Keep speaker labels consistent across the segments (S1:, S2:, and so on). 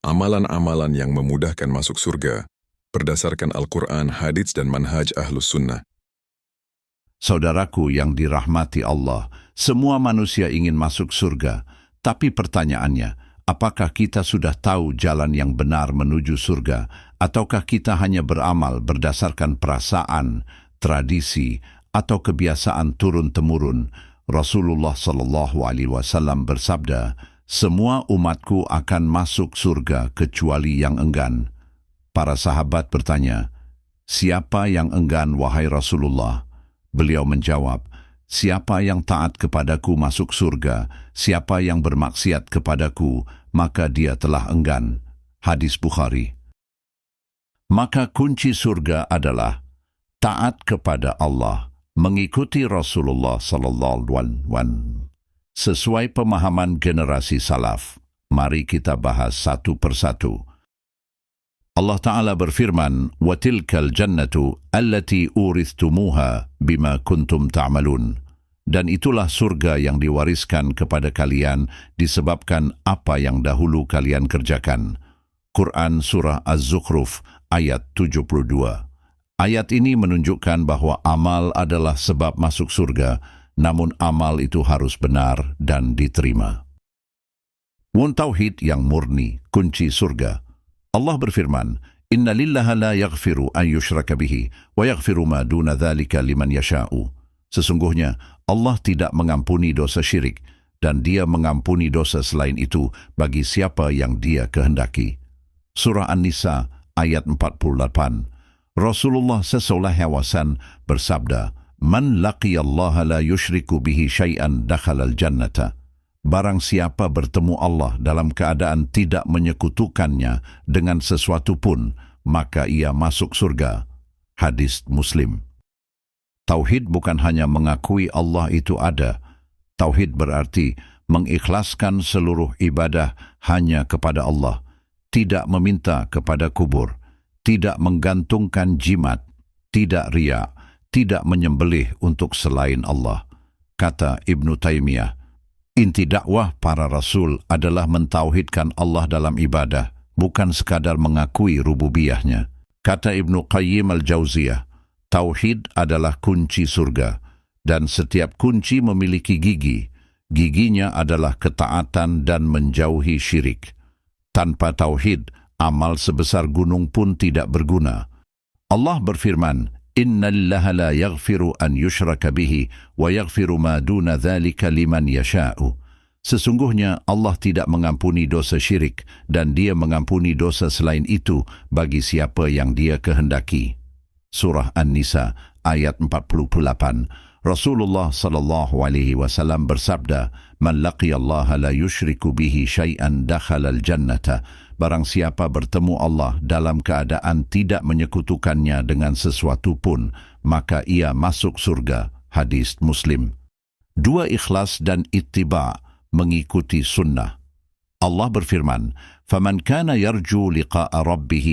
S1: amalan-amalan yang memudahkan masuk surga, berdasarkan Al-Quran, hadits dan manhaj Ahlus Sunnah.
S2: Saudaraku yang dirahmati Allah, semua manusia ingin masuk surga, tapi pertanyaannya, apakah kita sudah tahu jalan yang benar menuju surga, ataukah kita hanya beramal berdasarkan perasaan, tradisi, atau kebiasaan turun-temurun? Rasulullah SAW bersabda, semua umatku akan masuk surga kecuali yang enggan. Para sahabat bertanya, siapa yang enggan wahai Rasulullah? Beliau menjawab, siapa yang taat kepadaku masuk surga, siapa yang bermaksiat kepadaku, maka dia telah enggan. Hadis Bukhari. Maka kunci surga adalah taat kepada Allah, mengikuti Rasulullah SAW. Sesuai pemahaman generasi salaf, mari kita bahas satu persatu. Allah Ta'ala berfirman, وَتِلْكَ الْجَنَّةُ الَّتِي أُورِثْتُمُوهَا بِمَا كُنْتُمْ تَعْمَلُونَ. Dan itulah surga yang diwariskan kepada kalian disebabkan apa yang dahulu kalian kerjakan. Quran Surah Az-Zukhruf ayat 72. Ayat ini menunjukkan bahwa amal adalah sebab masuk surga, namun amal itu harus benar dan diterima. Tauhid yang murni, kunci surga. Allah berfirman, Inna lillaha la yaghfiru an yushraka bihi, wa yaghfiru ma duna dhalika liman yasha'u. Sesungguhnya, Allah tidak mengampuni dosa syirik, dan Dia mengampuni dosa selain itu bagi siapa yang Dia kehendaki. Surah An-Nisa ayat 48. Rasulullah SAW bersabda, Man laqiyallaha la yushriku bihi syai'an dakhalal jannata. Barang siapa bertemu Allah dalam keadaan tidak menyekutukannya dengan sesuatu pun, maka ia masuk surga. Hadis Muslim. Tauhid bukan hanya mengakui Allah itu ada. Tauhid berarti mengikhlaskan seluruh ibadah hanya kepada Allah, tidak meminta kepada kubur, tidak menggantungkan jimat, tidak riya, tidak menyembelih untuk selain Allah. Kata Ibnu Taimiyah, inti dakwah para rasul adalah mentauhidkan Allah dalam ibadah, bukan sekadar mengakui rububiyahnya. Kata Ibnu Qayyim al-Jauziyah, tauhid adalah kunci surga, dan setiap kunci memiliki gigi. Giginya adalah ketaatan dan menjauhi syirik. Tanpa tauhid, amal sebesar gunung pun tidak berguna. Allah berfirman, Inna allaha la yaghfiru an yushraka bihi wa yaghfiru ma duna dhalika liman yasha'u. Sesungguhnya Allah tidak mengampuni dosa syirik dan Dia mengampuni dosa selain itu bagi siapa yang Dia kehendaki. Surah An-Nisa ayat 48. Rasulullah SAW bersabda, Man laqiyallaha la yushriku bihi syai'an dakhalal jannata. Barang siapa bertemu Allah dalam keadaan tidak menyekutukannya dengan sesuatu pun, maka ia masuk surga. Hadis Muslim. 2. Ikhlas dan ittiba, mengikuti sunnah. Allah berfirman, فَمَنْ كَانَ يَرْجُو لِقَاءَ رَبِّهِ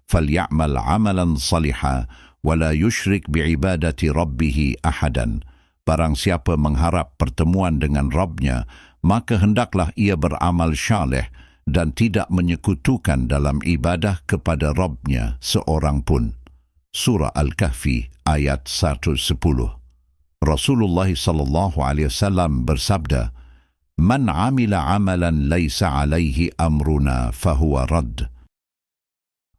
S2: فَلْيَعْمَلْ عَمَلًا صَالِحًا وَلَا يُشْرِكْ بِعِبَادَةِ رَبِّهِ أَحَدًا. Barang siapa mengharap pertemuan dengan Rabbnya, maka hendaklah ia beramal syaleh dan tidak menyekutukan dalam ibadah kepada Rabbnya seorang pun. Surah Al-Kahfi ayat 110. Rasulullah SAW bersabda, Man amila amalan laysa alaihi amruna fahuwa rad.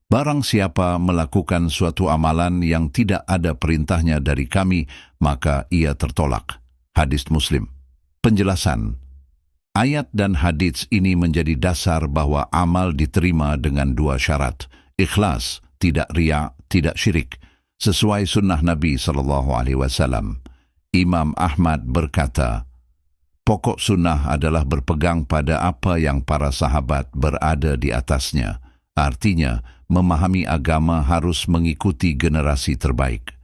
S2: Barang siapa melakukan suatu amalan yang tidak ada perintahnya dari kami, maka ia tertolak. Hadis Muslim. Penjelasan. Ayat dan hadits ini menjadi dasar bahwa amal diterima dengan 2 syarat. Ikhlas, tidak riya, tidak syirik. Sesuai sunnah Nabi SAW. Imam Ahmad berkata, pokok sunnah adalah berpegang pada apa yang para sahabat berada di atasnya. Artinya, memahami agama harus mengikuti generasi terbaik.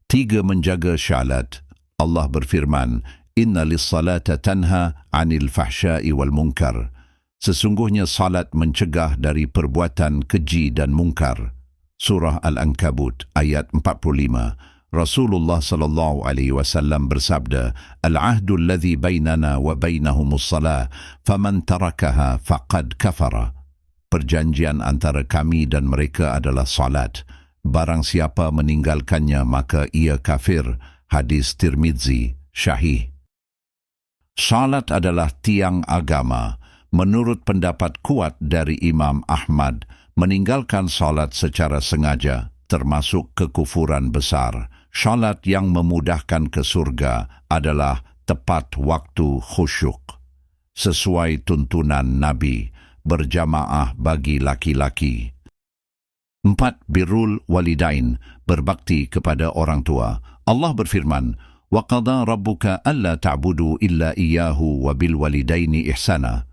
S2: 3. Menjaga syalat. Allah berfirman, Inna lis-salata tanha 'anil fahsya'i wal munkar. Sesungguhnya salat mencegah dari perbuatan keji dan mungkar. Surah Al-Ankabut ayat 45. Rasulullah SAW bersabda, Al-ahdu alladhi bainana wa bainahumus salah, faman tarakaha faqad kafara. perjanjian antara kami dan mereka adalah salat. Barang siapa meninggalkannya maka ia kafir. Hadis Tirmidzi, Sahih. Salat adalah tiang agama. Menurut pendapat kuat dari Imam Ahmad, meninggalkan salat secara sengaja termasuk kekufuran besar. Salat yang memudahkan ke surga adalah tepat waktu khusyuk, sesuai tuntunan Nabi, berjamaah bagi laki-laki. 4. Birrul walidain, berbakti kepada orang tua. Allah berfirman, وَقَضَى رَبُّكَ أَلَّا تَعْبُدُوا إِلَّا إِيَّاهُ وَبِالْوَالِدَيْنِ إِحْسَانًا.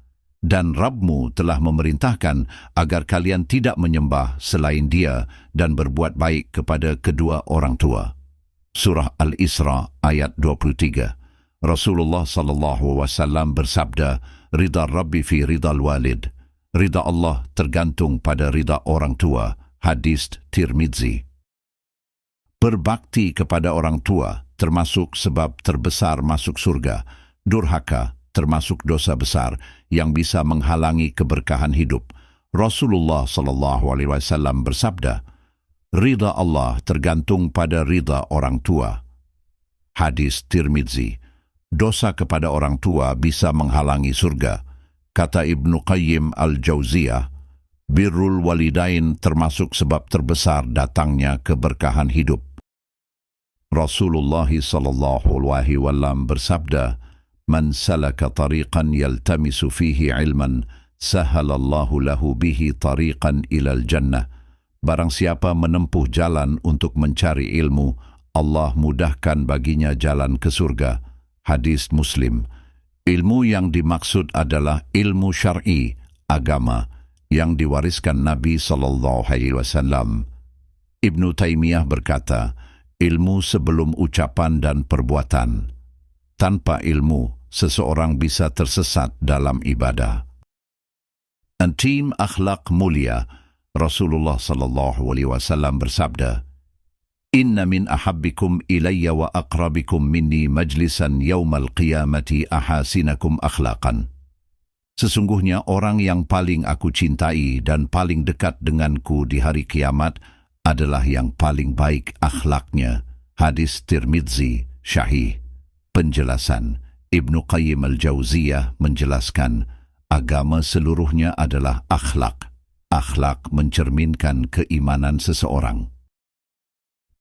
S2: Dan Rabbmu telah memerintahkan agar kalian tidak menyembah selain Dia dan berbuat baik kepada kedua orang tua. Surah Al-Isra ayat 23. Rasulullah SAW bersabda, Ridha Rabbi fi ridhal walid. Ridha Allah tergantung pada ridha orang tua. Hadis Tirmidzi. Berbakti kepada orang tua termasuk sebab terbesar masuk surga. Durhaka termasuk dosa besar yang bisa menghalangi keberkahan hidup. Rasulullah SAW bersabda, Ridha Allah tergantung pada ridha orang tua. Hadis Tirmidzi. Dosa kepada orang tua bisa menghalangi surga. Kata Ibnu Qayyim al-Jauziyah, birrul walidain termasuk sebab terbesar datangnya keberkahan hidup. Rasulullah SAW bersabda, Man salaka tariqan yaltamisu fihi ilman, sahalallahu lahu bihi tariqan ilal jannah. Barang siapa menempuh jalan untuk mencari ilmu, Allah mudahkan baginya jalan ke surga. Hadis Muslim. Ilmu yang dimaksud adalah ilmu syar'i, agama, yang diwariskan Nabi SAW. Ibnu Taimiyah berkata, ilmu sebelum ucapan dan perbuatan. Tanpa ilmu, seseorang bisa tersesat dalam ibadah. Antim akhlak mulia, Rasulullah SAW bersabda, Inna min ahabbikum ilayya wa aqrabikum minni majlisan yawmal qiyamati ahasinakum akhlaqan. Sesungguhnya orang yang paling aku cintai dan paling dekat denganku di hari kiamat adalah yang paling baik akhlaknya. Hadis Tirmidzi, Sahih. Penjelasan, Ibnu Qayyim al-Jauziyah menjelaskan, agama seluruhnya adalah akhlak. Akhlak mencerminkan keimanan seseorang.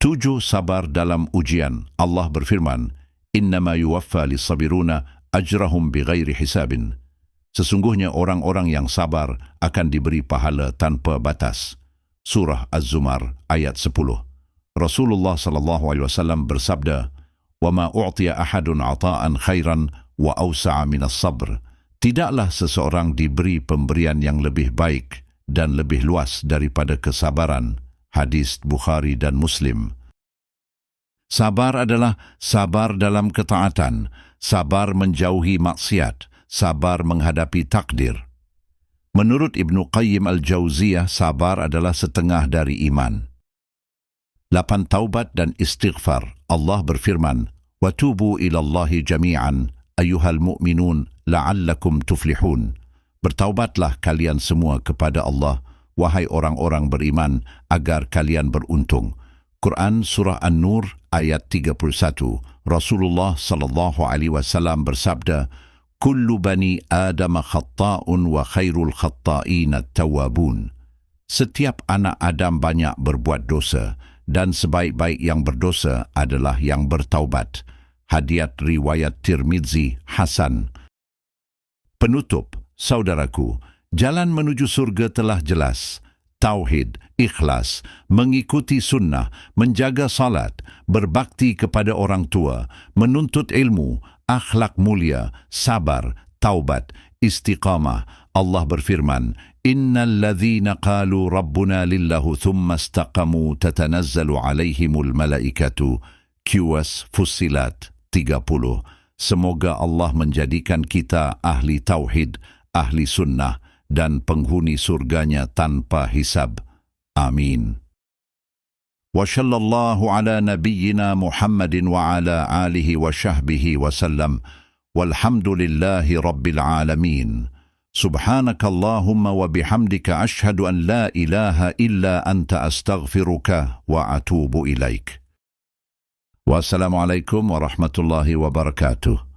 S2: 7. Sabar dalam ujian. Allah berfirman, Innama yuwaffa lis-sabiruna ajrahum bighairi hisabin. Sesungguhnya orang-orang yang sabar akan diberi pahala tanpa batas. Surah Az-Zumar ayat 10. Rasulullah SAW bersabda, وَمَا أُعْطِيَ أَحَدٌ عَطَاءً خَيْرًا وَأَوْسَعَ مِنَ الصَّبْرِ. Tidaklah seseorang diberi pemberian yang lebih baik dan lebih luas daripada kesabaran. Hadis Bukhari dan Muslim. Sabar adalah sabar dalam ketaatan, sabar menjauhi maksiat, sabar menghadapi takdir. Menurut Ibnu Qayyim al-Jauziyah, sabar adalah setengah dari iman. 8. Taubat dan istighfar. Allah berfirman, وَتُوبُوا إِلَى اللَّهِ جَمِيعًا أَيُّهَا الْمُؤْمِنُونَ لَعَلَّكُمْ تُفْلِحُونَ. Bertaubatlah kalian semua kepada Allah, wahai orang-orang beriman, agar kalian beruntung. Quran Surah An-Nur ayat 31. Rasulullah SAW bersabda, Kullu bani Adam khatta'un wa khairul khatta'in at-tawwabun. Setiap anak Adam banyak berbuat dosa, dan sebaik-baik yang berdosa adalah yang bertaubat. Hadits riwayat Tirmidzi, Hasan. Penutup, saudaraku, jalan menuju surga telah jelas. Tauhid, ikhlas, mengikuti sunnah, menjaga salat, berbakti kepada orang tua, menuntut ilmu, akhlak mulia, sabar, taubat, istiqamah. Allah berfirman, Innal ladzina qalu rabbuna lillahu thumma istaqamu tatanazzalu alaihimul malaikatu. QS Fussilat 30. Semoga Allah menjadikan kita ahli tauhid, ahli sunnah, dan penghuni surganya tanpa hisab. Amin. Wa sallallahu ala nabiyyina Muhammadin wa ala alihi wa sahbihi wa sallam. Walhamdulillahi rabbil alamin. Subhanakallahumma wa bihamdika ashhadu an la ilaha illa anta astaghfiruka wa atubu ilaik. Wassalamualaikum warahmatullahi wabarakatuh.